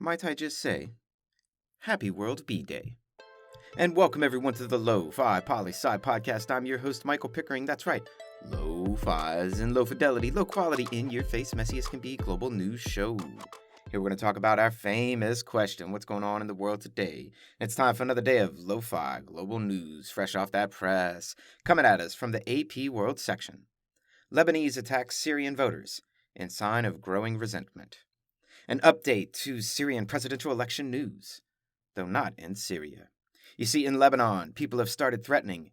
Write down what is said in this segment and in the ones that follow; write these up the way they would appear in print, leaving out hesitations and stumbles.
Might I just say, Happy World Bee Day. And welcome everyone to the Lofi Poli Sci podcast. I'm your host, Michael Pickering. That's right, Lo-Fi as in low fidelity, low quality, in your face, messy as can be, global news show. Here we're going to talk about our famous question, what's going on in the world today? It's time for another day of Lo-Fi global news, fresh off that press, coming at us from the AP World section. Lebanese attacks Syrian voters in sign of growing resentment. An update to Syrian presidential election news, though not in Syria. You see, in Lebanon, people have started threatening,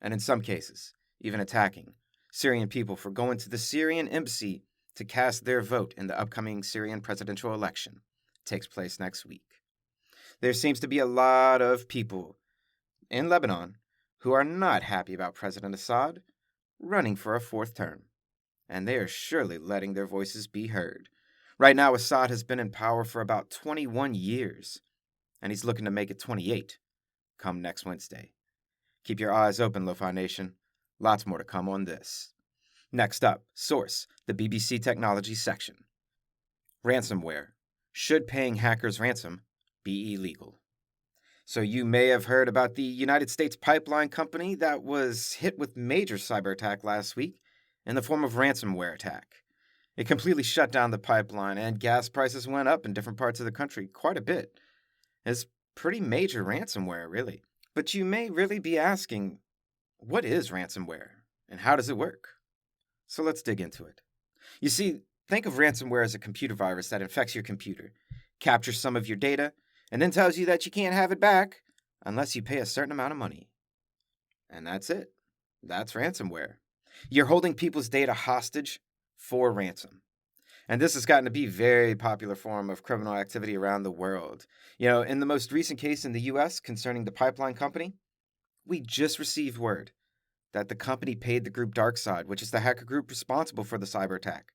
and in some cases, even attacking, Syrian people for going to the Syrian embassy to cast their vote in the upcoming Syrian presidential election. It takes place next week. There seems to be a lot of people in Lebanon who are not happy about President Assad running for a fourth term, and they are surely letting their voices be heard. Right now, Assad has been in power for about 21 years, and he's looking to make it 28 come next Wednesday. Keep your eyes open, Lo-Fi Nation. Lots more to come on this. Next up, source, the BBC Technology section. Ransomware. Should paying hackers ransom be illegal? So you may have heard about the United States pipeline company that was hit with major cyber attack last week in the form of ransomware attack. It completely shut down the pipeline, and gas prices went up in different parts of the country quite a bit. It's pretty major ransomware, really. But you may really be asking, what is ransomware, and how does it work? So let's dig into it. You see, think of ransomware as a computer virus that infects your computer, captures some of your data, and then tells you that you can't have it back unless you pay a certain amount of money. And that's it. That's ransomware. You're holding people's data hostage for ransom. And this has gotten to be a very popular form of criminal activity around the world. You know, in the most recent case in the U.S. concerning the pipeline company, we just received word that the company paid the group DarkSide, which is the hacker group responsible for the cyber attack,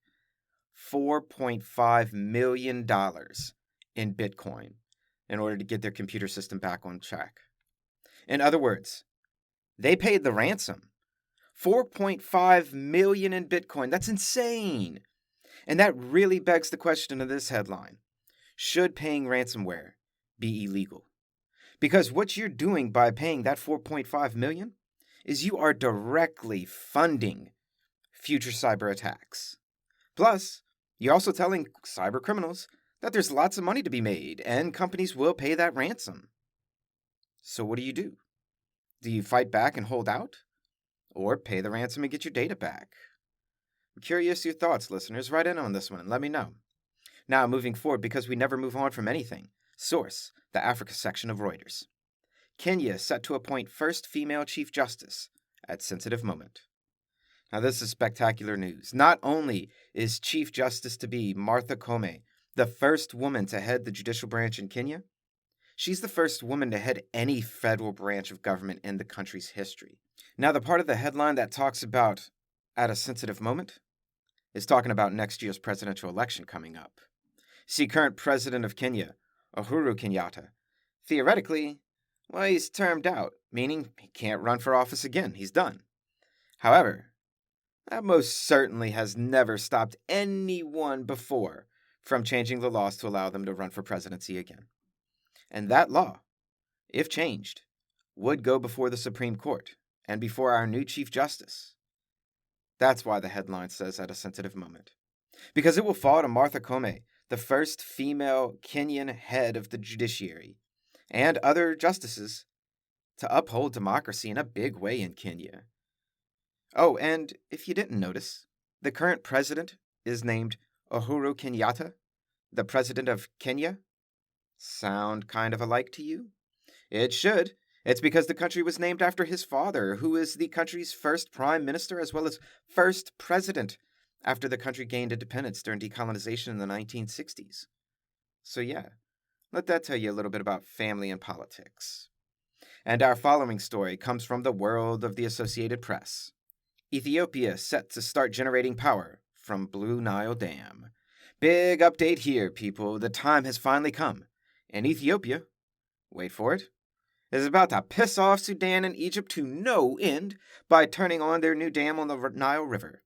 $4.5 million in Bitcoin in order to get their computer system back on track. In other words, they paid the ransom. $4.5 million in Bitcoin. That's insane. And that really begs the question of this headline. Should paying ransomware be illegal? Because what you're doing by paying that $4.5 million is you are directly funding future cyber attacks. Plus, you're also telling cyber criminals that there's lots of money to be made and companies will pay that ransom. So what do? Do you fight back and hold out? Or pay the ransom and get your data back? I'm curious your thoughts, listeners. Write in on this one and let me know. Now, moving forward, because we never move on from anything. Source, the Africa section of Reuters. Kenya set to appoint first female Chief Justice at sensitive moment. Now, this is spectacular news. Not only is Chief Justice to be Martha Koome the first woman to head the judicial branch in Kenya, she's the first woman to head any federal branch of government in the country's history. Now, the part of the headline that talks about at a sensitive moment is talking about next year's presidential election coming up. See, current president of Kenya, Uhuru Kenyatta, theoretically, well, he's termed out, meaning he can't run for office again. He's done. However, that most certainly has never stopped anyone before from changing the laws to allow them to run for presidency again. And that law, if changed, would go before the Supreme Court and before our new Chief Justice. That's why the headline says at a sensitive moment. Because it will fall to Martha Koome, the first female Kenyan head of the judiciary, and other justices to uphold democracy in a big way in Kenya. Oh, and if you didn't notice, the current president is named Uhuru Kenyatta, the president of Kenya. Sound kind of alike to you? It should. It's because the country was named after his father, who is the country's first prime minister as well as first president after the country gained independence during decolonization in the 1960s. So yeah, let that tell you a little bit about family and politics. And our following story comes from the world of the Associated Press. Ethiopia set to start generating power from Blue Nile Dam. Big update here, people. The time has finally come. And Ethiopia, wait for it, is about to piss off Sudan and Egypt to no end by turning on their new dam on the Nile River.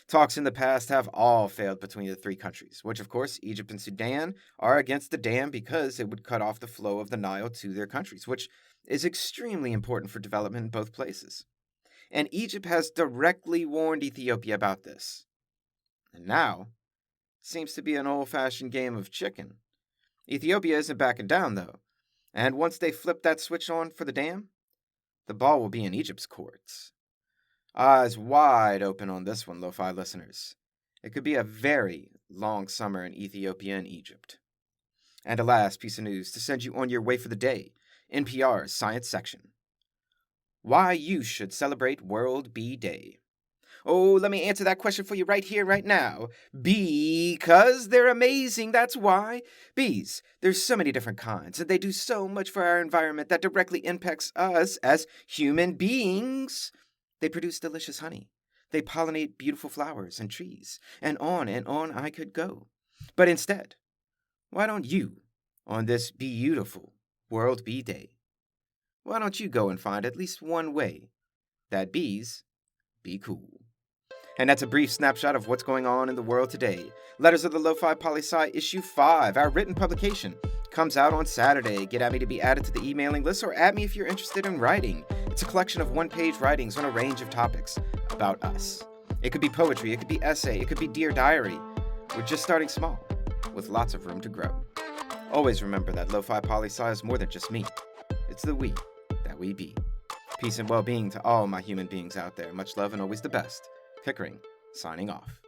Talks in the past have all failed between the three countries, which of course Egypt and Sudan are against the dam because it would cut off the flow of the Nile to their countries, which is extremely important for development in both places. And Egypt has directly warned Ethiopia about this. And now, it seems to be an old-fashioned game of chicken. Ethiopia isn't backing down, though, and once they flip that switch on for the dam, the ball will be in Egypt's courts. Eyes wide open on this one, Lo-Fi listeners. It could be a very long summer in Ethiopia and Egypt. And a last piece of news to send you on your way for the day, NPR's Science section. Why you should celebrate World Bee Day. Oh, let me answer that question for you right here, right now. Because they're amazing, that's why. Bees, there's so many different kinds, and they do so much for our environment that directly impacts us as human beings. They produce delicious honey. They pollinate beautiful flowers and trees, and on I could go. But instead, why don't you, on this beautiful World Bee Day, why don't you go and find at least one way that bees be cool? And that's a brief snapshot of what's going on in the world today. Letters of the Lofi Poli Sci issue 5, our written publication, comes out on Saturday. Get at me to be added to the emailing list, or at me if you're interested in writing. It's a collection of one-page writings on a range of topics about us. It could be poetry, it could be essay, it could be Dear Diary. We're just starting small, with lots of room to grow. Always remember that Lofi Poli Sci is more than just me. It's the we that we be. Peace and well-being to all my human beings out there. Much love and always the best. Pickering, signing off.